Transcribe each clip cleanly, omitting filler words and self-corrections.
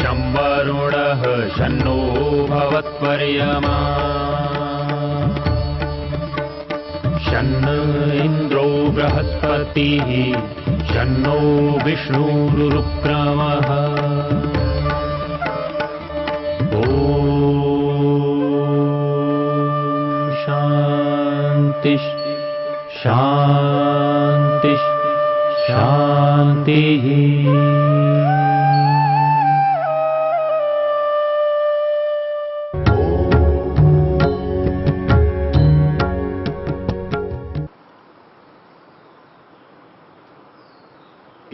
शं वरुणः शन्नो भवत्पर्यमा शन्न इन्द्रो बृहस्पतिः शन्नो विष्णुरुक्रमः ॐ शान्ति शान्ति शान्तिः।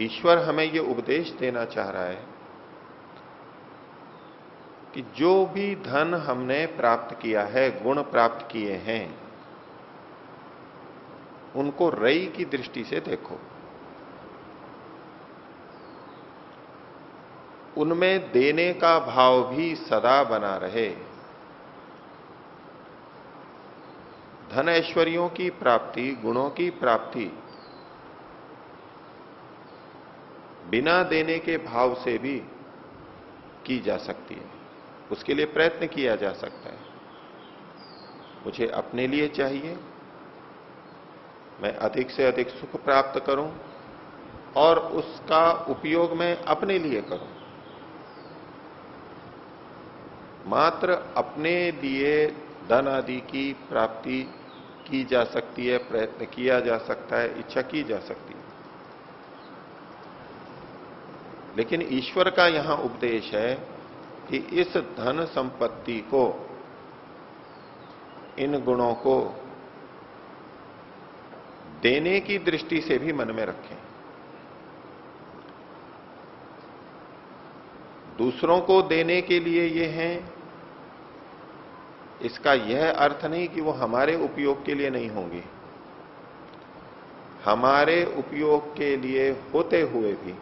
ईश्वर हमें ये उपदेश देना चाह रहा है कि जो भी धन हमने प्राप्त किया है, गुण प्राप्त किए हैं, उनको रई की दृष्टि से देखो। उनमें देने का भाव भी सदा बना रहे। धन ऐश्वर्यों की प्राप्ति, गुणों की प्राप्ति बिना देने के भाव से भी की जा सकती है। उसके लिए प्रयत्न किया जा सकता है। मुझे अपने लिए चाहिए, मैं अधिक से अधिक सुख प्राप्त करूं और उसका उपयोग मैं अपने लिए करूं। मात्र अपने लिए धन आदि की प्राप्ति की जा सकती है, प्रयत्न किया जा सकता है, इच्छा की जा सकती है। लेकिन ईश्वर का यहां उपदेश है कि इस धन संपत्ति को, इन गुणों को देने की दृष्टि से भी मन में रखें। दूसरों को देने के लिए ये हैं, इसका यह अर्थ नहीं कि वो हमारे उपयोग के लिए नहीं होंगे। हमारे उपयोग के लिए होते हुए भी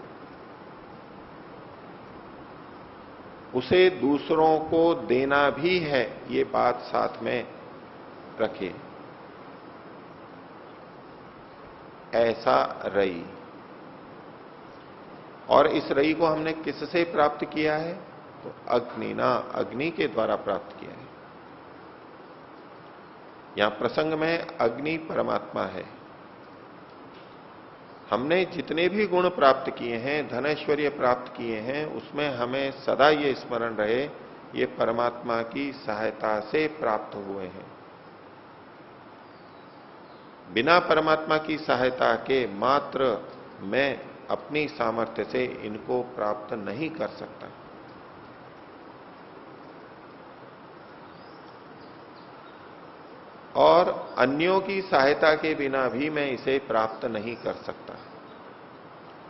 उसे दूसरों को देना भी है, ये बात साथ में रखिए। ऐसा रई, और इस रई को हमने किससे प्राप्त किया है? तो अग्निना, अग्नि के द्वारा प्राप्त किया है। यहां प्रसंग में अग्नि परमात्मा है। हमने जितने भी गुण प्राप्त किए हैं, धन ऐश्वर्य प्राप्त किए हैं, उसमें हमें सदा ये स्मरण रहे, ये परमात्मा की सहायता से प्राप्त हुए हैं। बिना परमात्मा की सहायता के मात्र मैं अपनी सामर्थ्य से इनको प्राप्त नहीं कर सकता। और अन्यों की सहायता के बिना भी मैं इसे प्राप्त नहीं कर सकता।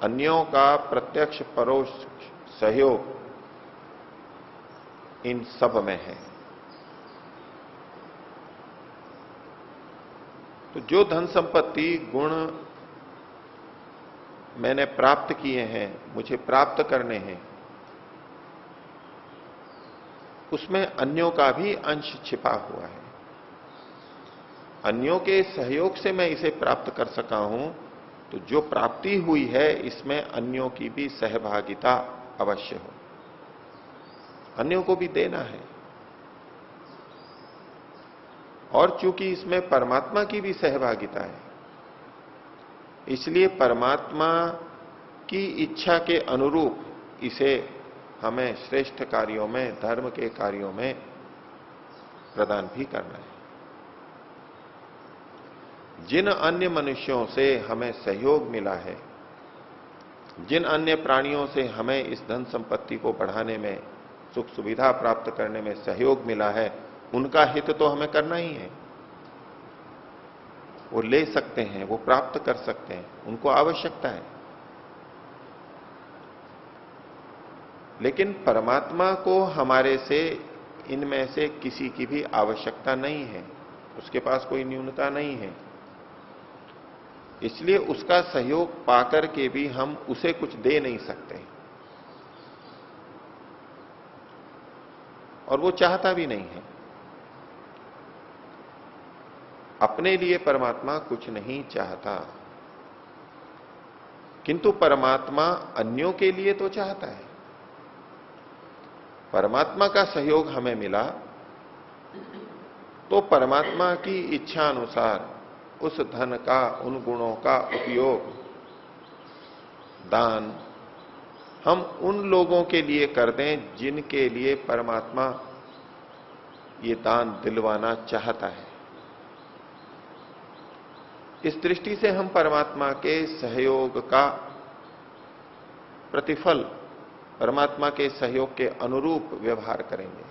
अन्यों का प्रत्यक्ष परोक्ष सहयोग इन सब में है। तो जो धन संपत्ति, गुण मैंने प्राप्त किए हैं, मुझे प्राप्त करने हैं, उसमें अन्यों का भी अंश छिपा हुआ है। अन्यों के सहयोग से मैं इसे प्राप्त कर सका हूं, तो जो प्राप्ति हुई है इसमें अन्यों की भी सहभागिता अवश्य हो। अन्यों को भी देना है। और चूंकि इसमें परमात्मा की भी सहभागिता है, इसलिए परमात्मा की इच्छा के अनुरूप इसे हमें श्रेष्ठ कार्यों में, धर्म के कार्यों में प्रदान भी करना है। जिन अन्य मनुष्यों से हमें सहयोग मिला है, जिन अन्य प्राणियों से हमें इस धन संपत्ति को बढ़ाने में, सुख सुविधा प्राप्त करने में सहयोग मिला है, उनका हित तो हमें करना ही है। वो ले सकते हैं, वो प्राप्त कर सकते हैं, उनको आवश्यकता है। लेकिन परमात्मा को हमारे से, इनमें से किसी की भी आवश्यकता नहीं है। उसके पास कोई न्यूनता नहीं है। इसलिए उसका सहयोग पाकर के भी हम उसे कुछ दे नहीं सकते, और वो चाहता भी नहीं है। अपने लिए परमात्मा कुछ नहीं चाहता, किंतु परमात्मा अन्यों के लिए तो चाहता है। परमात्मा का सहयोग हमें मिला तो परमात्मा की इच्छा अनुसार उस धन का, उन गुणों का उपयोग, दान हम उन लोगों के लिए कर दें जिनके लिए परमात्मा ये दान दिलवाना चाहता है। इस दृष्टि से हम परमात्मा के सहयोग का प्रतिफल, परमात्मा के सहयोग के अनुरूप व्यवहार करेंगे।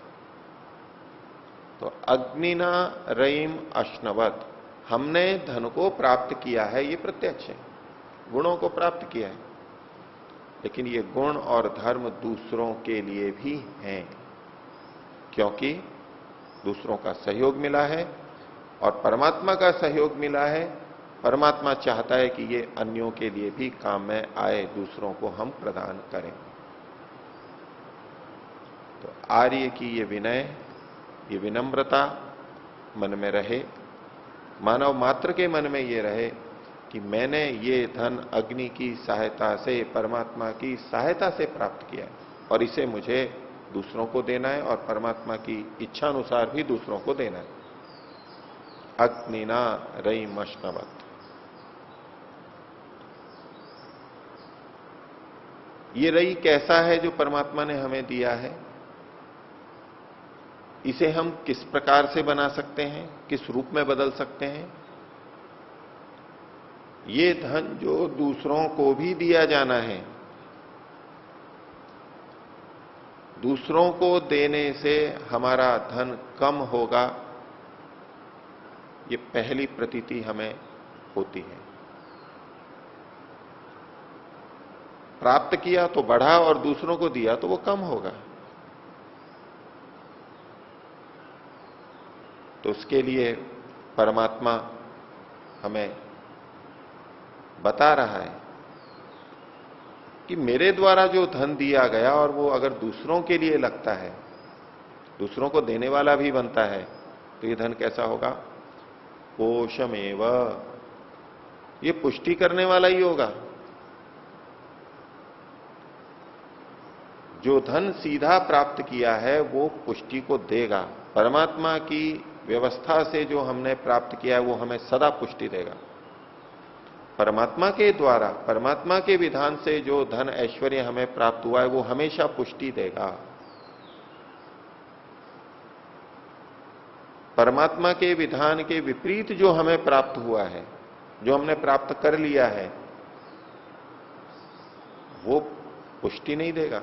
तो अग्निना रईम अश्नवत, हमने धन को प्राप्त किया है, ये प्रत्यक्ष है, गुणों को प्राप्त किया है, लेकिन ये गुण और धर्म दूसरों के लिए भी हैं, क्योंकि दूसरों का सहयोग मिला है और परमात्मा का सहयोग मिला है। परमात्मा चाहता है कि ये अन्यों के लिए भी काम में आए, दूसरों को हम प्रदान करें। तो आर्य की ये विनय, ये विनम्रता मन में रहे, मानव मात्र के मन में ये रहे कि मैंने ये धन अग्नि की सहायता से, परमात्मा की सहायता से प्राप्त किया है और इसे मुझे दूसरों को देना है और परमात्मा की इच्छा अनुसार भी दूसरों को देना है। अग्निना रईम अश्नवत। ये रई कैसा है जो परमात्मा ने हमें दिया है? इसे हम किस प्रकार से बना सकते हैं, किस रूप में बदल सकते हैं? ये धन जो दूसरों को भी दिया जाना है, दूसरों को देने से हमारा धन कम होगा, ये पहली प्रतीति हमें होती है। प्राप्त किया तो बढ़ा और दूसरों को दिया तो वो कम होगा। तो उसके लिए परमात्मा हमें बता रहा है कि मेरे द्वारा जो धन दिया गया और वो अगर दूसरों के लिए लगता है, दूसरों को देने वाला भी बनता है, तो ये धन कैसा होगा? पोषमेव, ये पुष्टि करने वाला ही होगा। जो धन सीधा प्राप्त किया है वो पुष्टि को देगा। परमात्मा की व्यवस्था से जो हमने प्राप्त किया है वो हमें सदा पुष्टि देगा। परमात्मा के द्वारा, परमात्मा के विधान से जो धन ऐश्वर्य हमें प्राप्त हुआ है वो हमेशा पुष्टि देगा। परमात्मा के विधान के विपरीत जो हमें प्राप्त हुआ है, जो हमने प्राप्त कर लिया है, वो पुष्टि नहीं देगा।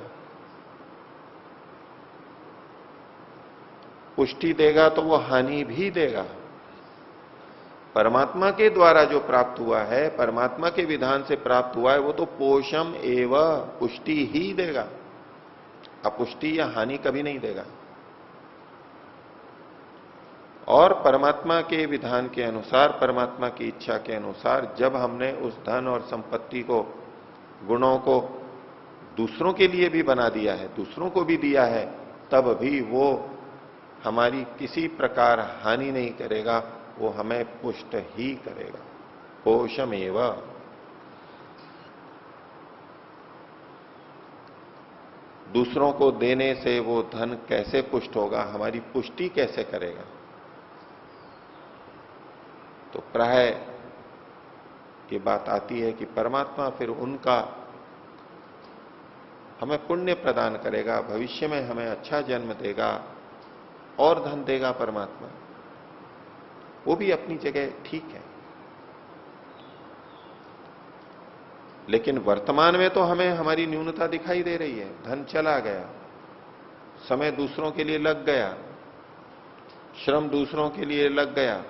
पुष्टि देगा तो वो हानि भी देगा। परमात्मा के द्वारा जो प्राप्त हुआ है, परमात्मा के विधान से प्राप्त हुआ है, वो तो पोषम एव, पुष्टि ही देगा, अपुष्टि या हानि कभी नहीं देगा। और परमात्मा के विधान के अनुसार, परमात्मा की इच्छा के अनुसार जब हमने उस धन और संपत्ति को, गुणों को दूसरों के लिए भी बना दिया है, दूसरों को भी दिया है, तब भी वो हमारी किसी प्रकार हानि नहीं करेगा, वो हमें पुष्ट ही करेगा। पोषमेव। दूसरों को देने से वो धन कैसे पुष्ट होगा, हमारी पुष्टि कैसे करेगा? तो प्राय ये बात आती है कि परमात्मा फिर उनका हमें पुण्य प्रदान करेगा, भविष्य में हमें अच्छा जन्म देगा और धन देगा परमात्मा। वो भी अपनी जगह ठीक है, लेकिन वर्तमान में तो हमें हमारी न्यूनता दिखाई दे रही है। धन चला गया, समय दूसरों के लिए लग गया, श्रम दूसरों के लिए लग गया,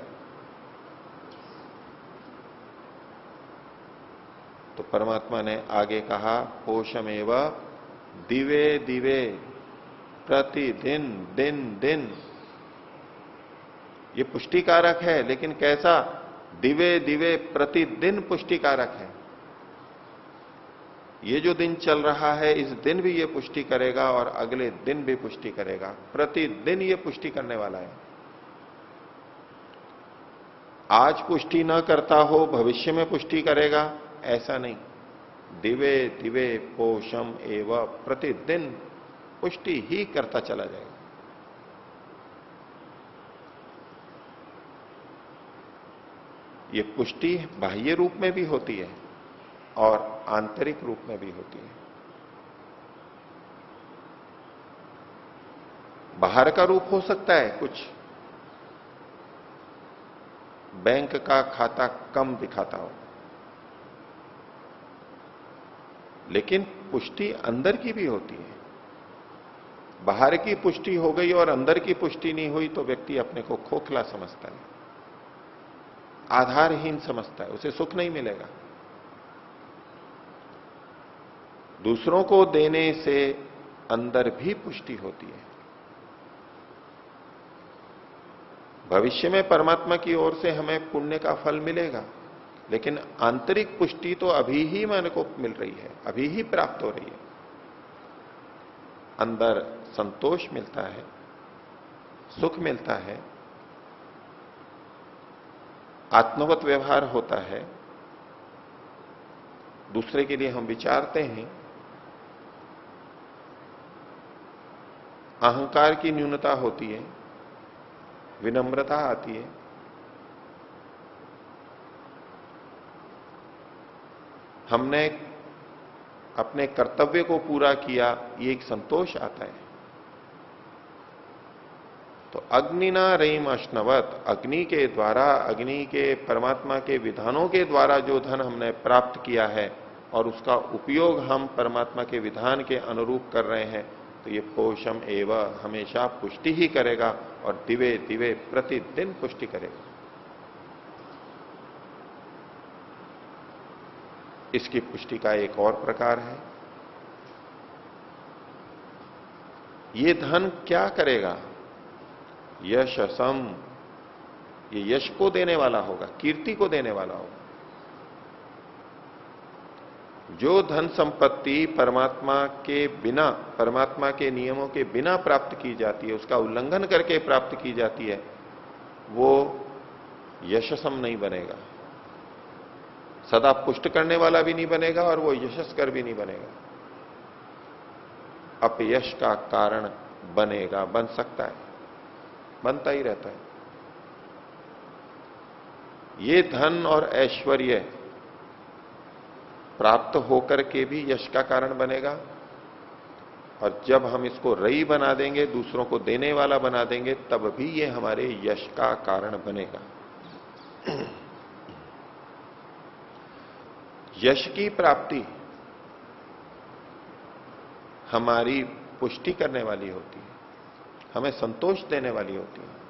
तो परमात्मा ने आगे कहा पोषमेव दिवे दिवे, प्रतिदिन दिन दिन। ये पुष्टिकारक है, लेकिन कैसा? दिवे दिवे प्रतिदिन पुष्टिकारक है। ये जो दिन चल रहा है, इस दिन भी ये पुष्टि करेगा और अगले दिन भी पुष्टि करेगा। प्रतिदिन ये पुष्टि करने वाला है। आज पुष्टि न करता हो, भविष्य में पुष्टि करेगा, ऐसा नहीं। दिवे दिवे पोषम एव प्रतिदिन पुष्टि ही करता चला जाएगा। ये पुष्टि बाह्य रूप में भी होती है और आंतरिक रूप में भी होती है। बाहर का रूप हो सकता है कुछ, बैंक का खाता कम दिखाता हो, लेकिन पुष्टि अंदर की भी होती है। बाहर की पुष्टि हो गई और अंदर की पुष्टि नहीं हुई तो व्यक्ति अपने को खोखला समझता है, आधारहीन समझता है, उसे सुख नहीं मिलेगा। दूसरों को देने से अंदर भी पुष्टि होती है। भविष्य में परमात्मा की ओर से हमें पुण्य का फल मिलेगा, लेकिन आंतरिक पुष्टि तो अभी ही मन को मिल रही है, अभी ही प्राप्त हो रही है। अंदर संतोष मिलता है, सुख मिलता है, आत्मवत व्यवहार होता है, दूसरे के लिए हम विचारते हैं, अहंकार की न्यूनता होती है, विनम्रता आती है। हमने अपने कर्तव्य को पूरा किया, ये एक संतोष आता है। तो अग्निना रहीम अश्नवत, अग्नि के द्वारा, अग्नि के परमात्मा के विधानों के द्वारा जो धन हमने प्राप्त किया है और उसका उपयोग हम परमात्मा के विधान के अनुरूप कर रहे हैं, तो ये पोषम एवं हमेशा पुष्टि ही करेगा और दिवे दिवे प्रतिदिन पुष्टि करेगा। इसकी पुष्टि का एक और प्रकार है, ये धन क्या करेगा? यशसम, ये यश को देने वाला होगा, कीर्ति को देने वाला होगा। जो धन संपत्ति परमात्मा के बिना, परमात्मा के नियमों के बिना प्राप्त की जाती है, उसका उल्लंघन करके प्राप्त की जाती है, वो यशसम नहीं बनेगा, सदा पुष्ट करने वाला भी नहीं बनेगा और वो यशस्कर भी नहीं बनेगा, अपयश का कारण बनेगा, बन सकता है, बनता ही रहता है। ये धन और ऐश्वर्य प्राप्त होकर के भी यश का कारण बनेगा, और जब हम इसको रई बना देंगे, दूसरों को देने वाला बना देंगे, तब भी ये हमारे यश का कारण बनेगा। यश की प्राप्ति हमारी पुष्टि करने वाली होती है, हमें संतोष देने वाली होती है।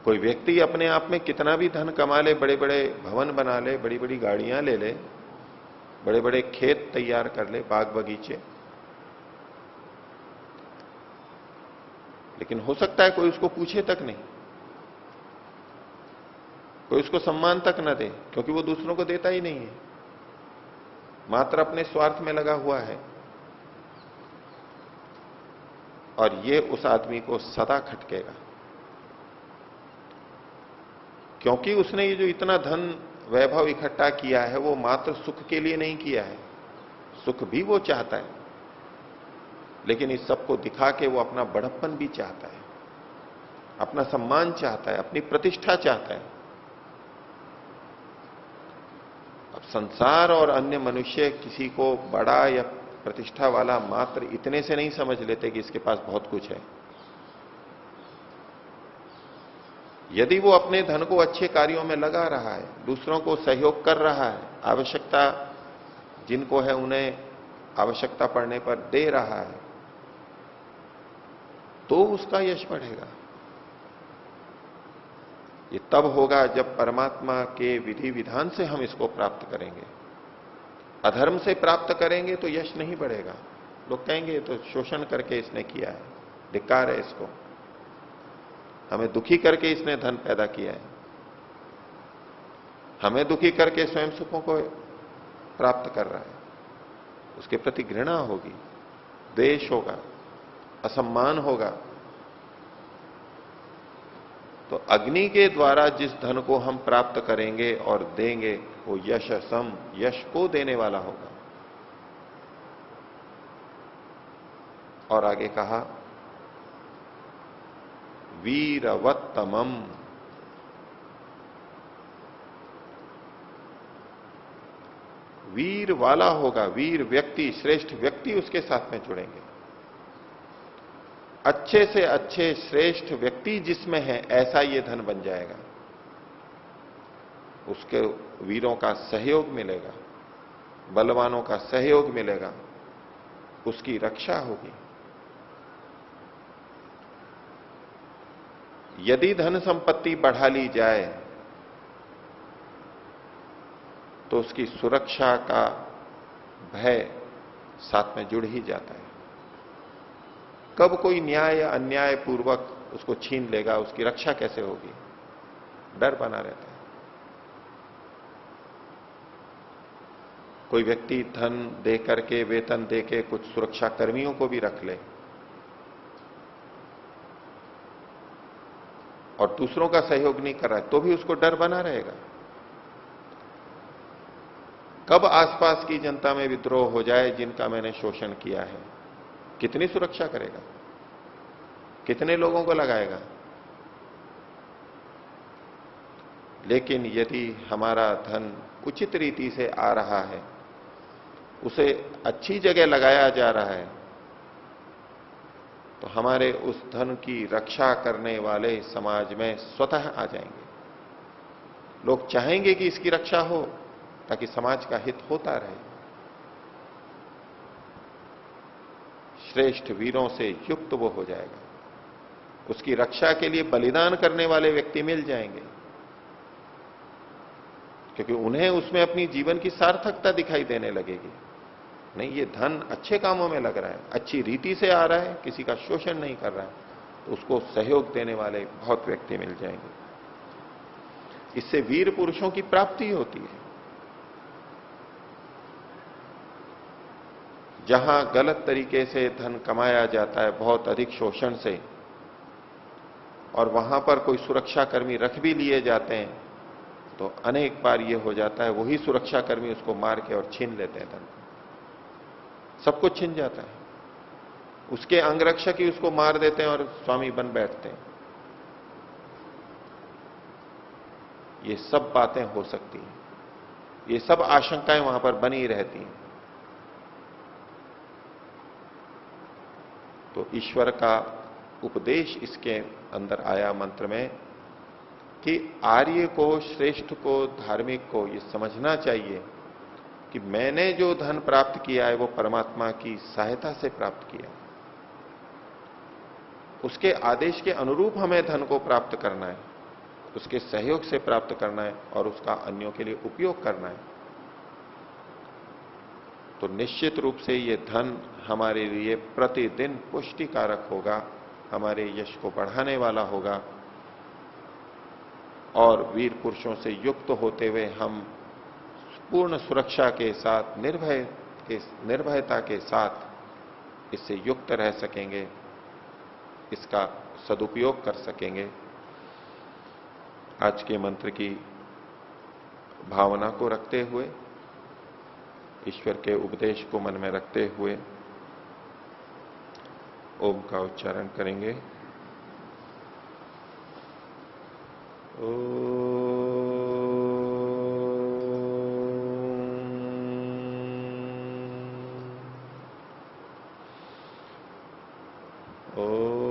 कोई व्यक्ति अपने आप में कितना भी धन कमा ले, बड़े बड़े भवन बना ले, बड़ी बड़ी गाड़ियां ले ले, बड़े बड़े खेत तैयार कर ले, बाग बगीचे, लेकिन हो सकता है कोई उसको पूछे तक नहीं, कोई उसको सम्मान तक न दे, क्योंकि वो दूसरों को देता ही नहीं है, मात्र अपने स्वार्थ में लगा हुआ है। और ये उस आदमी को सदा खटकेगा, क्योंकि उसने ये जो इतना धन वैभव इकट्ठा किया है, वो मात्र सुख के लिए नहीं किया है, सुख भी वो चाहता है, लेकिन इस सबको दिखा के वो अपना बड़प्पन भी चाहता है, अपना सम्मान चाहता है, अपनी प्रतिष्ठा चाहता है। अब संसार और अन्य मनुष्य किसी को बड़ा या प्रतिष्ठा वाला मात्र इतने से नहीं समझ लेते कि इसके पास बहुत कुछ है। यदि वो अपने धन को अच्छे कार्यों में लगा रहा है, दूसरों को सहयोग कर रहा है, आवश्यकता जिनको है उन्हें आवश्यकता पड़ने पर दे रहा है, तो उसका यश बढ़ेगा। ये तब होगा जब परमात्मा के विधि विधान से हम इसको प्राप्त करेंगे। अधर्म से प्राप्त करेंगे तो यश नहीं बढ़ेगा। लोग कहेंगे तो शोषण करके इसने किया है, धिक्कार है इसको, हमें दुखी करके इसने धन पैदा किया है, हमें दुखी करके स्वयं सुखों को प्राप्त कर रहा है। उसके प्रति घृणा होगी, द्वेष होगा, असम्मान होगा। तो अग्नि के द्वारा जिस धन को हम प्राप्त करेंगे और देंगे, वो यश सम, यश को देने वाला होगा। और आगे कहा वीरवत्तमम, वीर वाला होगा, वीर व्यक्ति, श्रेष्ठ व्यक्ति उसके साथ में जुड़ेंगे। अच्छे से अच्छे श्रेष्ठ व्यक्ति जिसमें है ऐसा ये धन बन जाएगा। उसके वीरों का सहयोग मिलेगा, बलवानों का सहयोग मिलेगा, उसकी रक्षा होगी। यदि धन संपत्ति बढ़ा ली जाए तो उसकी सुरक्षा का भय साथ में जुड़ ही जाता है। कब कोई न्याय या अन्याय पूर्वक उसको छीन लेगा, उसकी रक्षा कैसे होगी, डर बना रहता है। कोई व्यक्ति धन दे करके, वेतन दे के कुछ सुरक्षा कर्मियों को भी रख ले और दूसरों का सहयोग नहीं कर रहा है तो भी उसको डर बना रहेगा। कब आसपास की जनता में विद्रोह हो जाए जिनका मैंने शोषण किया है, कितनी सुरक्षा करेगा, कितने लोगों को लगाएगा। लेकिन यदि हमारा धन उचित रीति से आ रहा है, उसे अच्छी जगह लगाया जा रहा है, तो हमारे उस धन की रक्षा करने वाले समाज में स्वतः आ जाएंगे। लोग चाहेंगे कि इसकी रक्षा हो ताकि समाज का हित होता रहे। श्रेष्ठ वीरों से युक्त वो हो जाएगा, उसकी रक्षा के लिए बलिदान करने वाले व्यक्ति मिल जाएंगे, क्योंकि उन्हें उसमें अपनी जीवन की सार्थकता दिखाई देने लगेगी। नहीं, ये धन अच्छे कामों में लग रहा है, अच्छी रीति से आ रहा है, किसी का शोषण नहीं कर रहा है, तो उसको सहयोग देने वाले बहुत व्यक्ति मिल जाएंगे। इससे वीर पुरुषों की प्राप्ति होती है। जहां गलत तरीके से धन कमाया जाता है, बहुत अधिक शोषण से, और वहां पर कोई सुरक्षा कर्मी रख भी लिए जाते हैं, तो अनेक बार यह हो जाता है वही सुरक्षा कर्मी उसको मार के और छीन लेते हैं धन, सब कुछ छिन जाता है। उसके अंगरक्षक ही उसको मार देते हैं और स्वामी बन बैठते हैं। ये सब बातें हो सकती हैं, ये सब आशंकाएं वहां पर बनी रहती हैं। तो ईश्वर का उपदेश इसके अंदर आया मंत्र में कि आर्य को, श्रेष्ठ को, धार्मिक को ये समझना चाहिए कि मैंने जो धन प्राप्त किया है वो परमात्मा की सहायता से प्राप्त किया है। उसके आदेश के अनुरूप हमें धन को प्राप्त करना है, उसके सहयोग से प्राप्त करना है और उसका अन्यों के लिए उपयोग करना है। तो निश्चित रूप से ये धन हमारे लिए प्रतिदिन पुष्टिकारक होगा, हमारे यश को बढ़ाने वाला होगा, और वीर पुरुषों से युक्त होते हुए हम पूर्ण सुरक्षा के साथ, निर्भयता के साथ इससे युक्त रह सकेंगे, इसका सदुपयोग कर सकेंगे। आज के मंत्र की भावना को रखते हुए, ईश्वर के उपदेश को मन में रखते हुए ओम का उच्चारण करेंगे। ओ